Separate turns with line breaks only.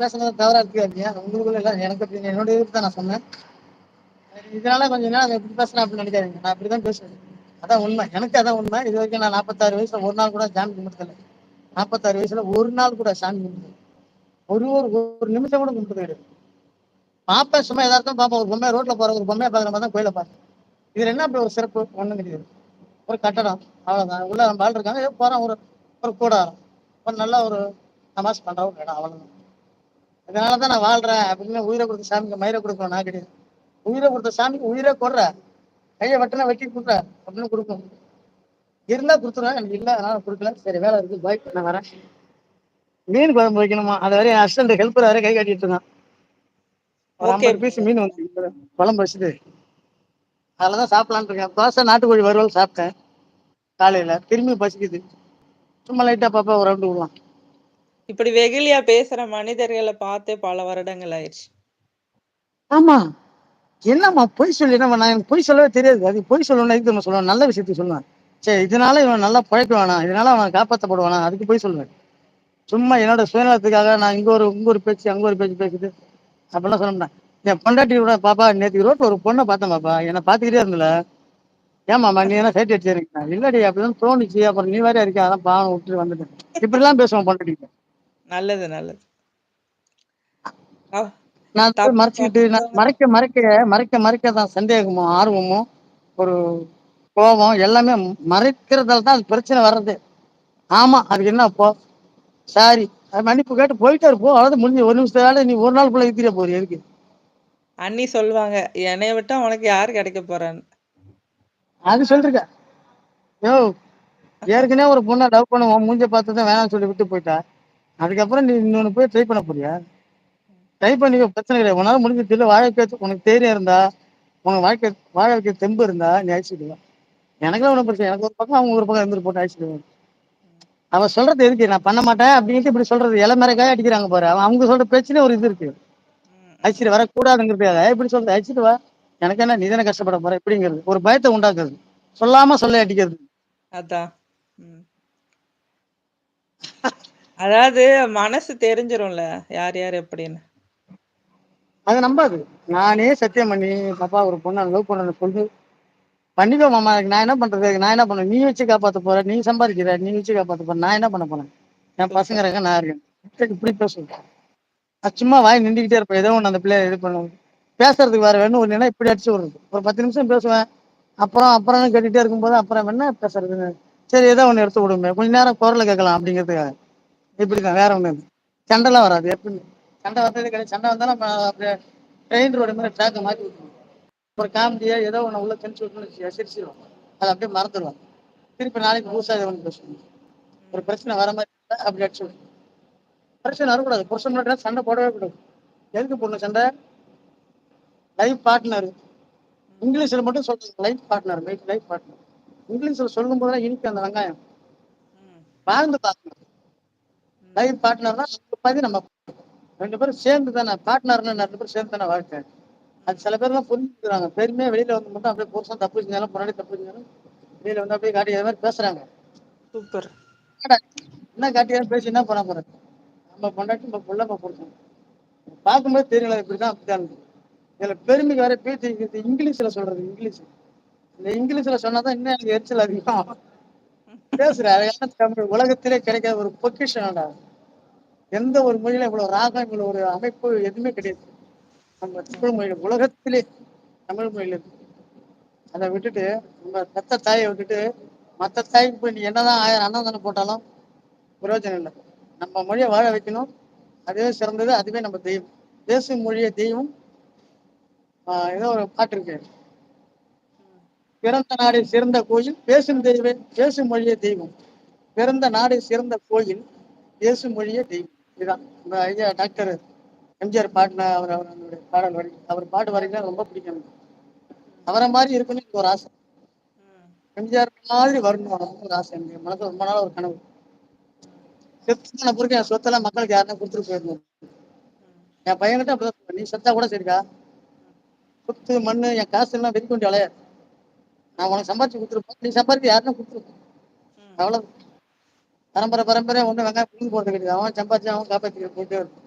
பேசுறது தவறா எடுத்துக்காதீங்க. உங்களுக்குள்ள இல்ல எனக்கு அப்படி என்னோட இதுக்கு தான் நான் சொன்னேன். இதனால கொஞ்ச நேரம் அவன் எப்படி பேசுறான் அப்படின்னு நினைக்காதீங்க. நான் அப்படிதான் பேசுவேன். அதான் உண்மை. எனக்கு அதான் உண்மை. இது வரைக்கும் நான் 46 வயசுல ஒரு நாள் கூட சாமி கும்பிட்டதில்லை. 46 வயசுல ஒரு நாள் கூட சாமி கும்பிட்டது ஒரு ஒரு ஒரு நிமிஷம் கூட கும்பிட்டது கிடையாது. பாப்பேன், சும்மா எதார்த்தம் பாப்பேன். ஒரு பொம்மையை ரோட்ல போற ஒரு பொம்மையை பார்க்குற மாதிரி தான் கோயில பார்த்தேன். இதுல என்ன அப்படி ஒரு சிறப்பு? ஒண்ணும் கிடையாது. ஒரு கட்டடம் அவ்வளவுதான். உள்ள நம்ம ஆள் இருக்காங்க, ஏதோ போறோம், ஒரு ஒரு கூடாரம், ஒரு நல்ல ஒரு நமாஸ் பண்ற ஒரு இடம், அவ்வளவுதான். அதனாலதான் நான் வாழ்றேன் அப்படின்னு உயிரை கொடுத்த சாமிக்கு மயிரை கொடுக்கணும் நான் கிடையாது. உயிரை கொடுத்த சாமிக்கு உயிரை கொடுற, கையை வெட்டினா வெட்டி கொடுக்குற அப்படின்னு கொடுக்கும். இருந்தா கொடுத்துருவேன், எனக்கு இல்லை அதனால கொடுக்கல. சரி, வேலை இருக்கு, பாய், நான் வரேன். மீன் குழம்பு வைக்கணுமா? அது வரையும் அசிஸ்டன்ட் ஹெல்ப்பர் வரை கை காட்டிட்டு இருக்கான். ஒரு
ஓகே
50 பீஸ் மீன் வந்து குழம்பு வச்சுட்டு அதுலதான் சாப்பிடலான்னு இருக்கேன். தோசை நாட்டுக்கோழி வறுவல் சாப்பிட்டேன் காலையில. திரும்பி பசிக்குது. சும்மா லைட்டா பாப்பா ஒரு ரவுண்டு விடலாம்.
இப்படி வெகுளியா பேசுற மனிதர்களை பார்த்தே பல வருடங்கள் ஆயிடுச்சு.
ஆமா, என்னம்மா பொய் சொல்லி என்ன பண்ண? எனக்கு பொய் சொல்லவே தெரியாது. அது பொய் சொல்லணும், எதுக்கு நம்ம சொல்லுவேன்? நல்ல விஷயத்துக்கு சொல்லுவேன். சரி, இதனால இவன் நல்லா பழைக்க வேணாம், இதனால அவன் காப்பாற்றப்படுவானா, அதுக்கு பொய் சொல்லுவேன். சும்மா என்னோட சுயநலத்துக்காக நான் இங்க ஒரு பேச்சு அங்க ஒரு பேச்சு பேசிட்டு அப்படிலாம் சொல்ல மாட்டேன். என் பொண்டாட்டி கூட, பாப்பா நேற்று ரோட்ல ஒரு பொண்ணை பார்த்தேன் பாப்பா, என்னை பார்த்துக்கிட்டே இருந்தல, ஏமாமா நீ என்ன சைட் அடிச்சிருக்கீங்க? இல்லடி அப்படிதான் தோணுச்சு, அப்புறம் நீ வேற இருக்க, அதான் பாவம் விட்டு வந்துட்டேன். இப்படிலாம் பேசுவான் பொண்டாட்டி.
நல்லது நல்லது.
நான் போய்
தப்பு
மறைச்சிக்கிட்டு நான்
பண்ணாதவங்க
மறைக்க மறைக்க மறைக்க மறைக்க தான் சந்தேகமும் ஆர்வமும் ஒரு கோபம் எல்லாமே மறைக்கிறதால தான் அது பிரச்சனை வர்றது. ஆமா, அதுக்கு என்ன அப்போ? சாரி, மன்னிப்பு கேட்டு போயிட்டே இருப்போம், அதாவது முடிஞ்சு ஒரு நிமிஷத்தால நீ ஒரு நாள் போல இருக்கிற போறீ எதுக்கு?
அண்ணி சொல்லுவாங்க, என்னைய விட்டா உனக்கு யாரு கிடைக்க போறான்னு.
அது சொல்லிருக்க. யோ, ஏற்கனவே ஒரு பொண்ணை லவ் பண்ணுவோம், மூஞ்ச பார்த்து தான் வேணாம்னு சொல்லி விட்டு போயிட்டா. அதுக்கப்புறம் நீ இன்னொன்னு போய் ட்ரை பண்ண போறியா? ட்ரை பண்ணிக்க, பிரச்சனை கிடையாது. உன்னால முடிஞ்சது இல்லை, வாழ்க்கை உனக்கு தைரியம் இருந்தா, உங்க வாழ்க்கை தெம்பு இருந்தா நீ அழிச்சிடுவ. எனக்குலாம் ஒன்றும் பிரச்சனை. எனக்கு ஒரு பக்கம் அவங்க ஒரு பக்கம் இருந்துட்டு போட்டு அழிச்சிடுவேன். அவன் சொல்றது எதுக்கு? நான் பண்ண மாட்டேன் அப்படின்ட்டு இப்படி சொல்றது இளமறைக்காக அடிக்கிறாங்க பாரு. அவங்க சொல்ற பேச்சுன்னு ஒரு இது இருக்கு. அழிச்சிட்டு வரக்கூடாதுங்கிறதுக்காக இப்படி சொல்றது, அழிச்சிட்டு வா, எனக்கு என்ன, நீ தானே கஷ்டப்பட போற இப்படிங்கிறது ஒரு பயத்தை உண்டாக்குறது. சொல்லாம சொல்ல அடிக்கிறது.
அதான். அதாவது மனசு தெரிஞ்சிரும்ல யார் யார் எப்படின்னு.
அதை நம்பாது. நானே சத்தியம் பண்ணி பாப்பா ஒரு பொண்ணை லவ் பண்ண சொல்லி பண்ணிக்கோ மாமா, நான் என்ன பண்றது, நான் என்ன பண்ண, நீ வச்சு காப்பாத்த போற, நீ சம்பாதிக்கிற, நீ வச்சு காப்பாத்த போற, நான் என்ன பண்ண போறேன்? என் பசங்க
சூப்பர்.
இருக்க, நான் இருக்கேன். இப்படி பேசுவேன். சும்மா வாய் நின்றுக்கிட்டே இருப்பேன். ஏதோ ஒன்று அந்த பிள்ளைய இது பண்ணுவோம், பேசுறதுக்கு வேற வேணும் இல்லைன்னா இப்படி அடிச்சு விடுறது. ஒரு 10 நிமிஷம் பேசுவேன், அப்புறம் கேட்டுட்டே இருக்கும்போது அப்புறம் என்ன பேசுறதுன்னு, சரி ஏதோ ஒன்று எடுத்து விடுமே, கொஞ்ச நேரம் குரலை கேட்கலாம் அப்படிங்கிறதுக்காக. இப்படிதான், வேற ஒண்ணு இல்லை. சண்டைலாம் வராது. எப்படி சண்டை வந்தது கிடையாது. சண்டை வந்தாலும் நம்ம அப்படியே ட்ரெயின் ரோடு மாதிரி ட்ராக்கை மாற்றி விட்டுருவோம். ஒரு காமெடியா ஏதோ ஒன்று உள்ள தெளிச்சு விட்டுன்னு சிரிச்சிருவோம். அதை அப்படியே மறந்துடுவோம். திருப்பி நாளைக்கு புதுசாக இதை ஒன்று பேசுவோம். ஒரு பிரச்சனை வர மாதிரி இருந்தா அப்படி அடிச்சு விடுவோம். பிரச்சனை வரக்கூடாது. புருஷன் மட்டும் சண்டை போடவே கூடாது. எதுக்கு போடணும் சண்டை? லைஃப் பார்ட்னர், இங்கிலீஷ்ல மட்டும் சொல்றாங்க லைஃப் பார்ட்னர், லைஃப் பார்ட்னர். இங்கிலீஷ்ல சொல்லும் போதெல்லாம் இனிக்கு அந்த வெங்காயம் வாழ்ந்து பார்க்கணும். லைஃப் பார்ட்னர்னா நம்ம ரெண்டு பேரும் சேர்ந்து தானே பார்ட்னர்னு, ரெண்டு பேரும் சேர்ந்து தானே வாழ்க்கை. அது சில பேர் தான் புரிஞ்சுக்கிறாங்க. பெருமையா வெளியில வந்து மட்டும் அப்படியே புருஷன் தப்பு செஞ்சாலும் பொன்னாடி தப்பு செஞ்சாலும் வெளியில வந்து அப்படியே காட்டி அது மாதிரி பேசுறாங்க.
சூப்பர்.
என்ன காட்டியா பேசி என்ன பண்ண போறேன்? நம்ம பொண்டாட்டி நம்ம புள்ள நம்ம புருஷன் பார்க்கும்போது தெரியல, இப்படிதான் அப்படிதான். இதுல பெருமைக்கு வர பேச்சு இங்கிலீஷ்ல சொல்றது. இந்த இங்கிலீஷ்ல சொன்னாதான் இன்னும் எனக்கு எரிச்சல் அதிகம். பேசுற அழகான தமிழ் உலகத்திலே கிடைக்காத ஒரு பொக்கிஷன்டா. எந்த ஒரு மொழியில இவ்வளவு ராகம், இவ்வளவு ஒரு அமைப்பு எதுவுமே கிடையாது. நம்ம தமிழ் மொழியில, உலகத்திலே தமிழ் மொழியில இருக்கு. அதை விட்டுட்டு நம்ம பெத்த தாயை விட்டுட்டு மற்ற தாய்க்கு போய் நீ என்னதான் 1000 அன்னதானே போட்டாலும் பிரயோஜனம் இல்லை. நம்ம மொழியை வாழ வைக்கணும். அதுவே சிறந்தது, அதுவே நம்ம தெய்வம். பேசும் மொழியை தெய்வம். ஏதோ ஒரு பாட்டு இருக்கு, பிறந்த நாடு சிறந்த கோயில் பேசும் தெய்வம், பேசும் மொழியே தெய்வம். பிறந்த நாடு சிறந்த கோயில் பேசும் மொழியே தெய்வம். இதுதான் இந்த ஐயா டாக்டர் எம்ஜிஆர் பாடின அவருடைய பாடல் வரி. அவர் பாட்டு வரைக்கும் ரொம்ப பிடிக்கும். அவரை மாதிரி இருக்குன்னு எனக்கு ஒரு ஆசை. எம்ஜிஆர் மாதிரி வரணும் ஒரு ஆசை. எனக்கு மனசு ரொம்ப நாள் ஒரு கனவு. செத்து பிறகு என் சொத்தெல்லாம் மக்களுக்கு யாருன்னா கொடுத்துட்டு போயிருந்தோம். என் பையன்கிட்ட அப்படிதான், நீ செத்தா கூட சரிக்கா, சொத்து மண்ணு என் காசு எல்லாம் வெறி கொண்டு அலையாது, நான் உனக்கு சம்பாதிச்சு கொடுத்துருப்பேன், நீ சம்பாதிச்சு யாருன்னா கொடுத்துருப்பேன். அவ்வளவு பரம்பரை ஒண்ணு வெங்காயம் புரிஞ்சு போறது கிடையாது. அவன் சம்பாதிச்சு அவன் காப்பாற்றி போயிட்டே இருக்கும்.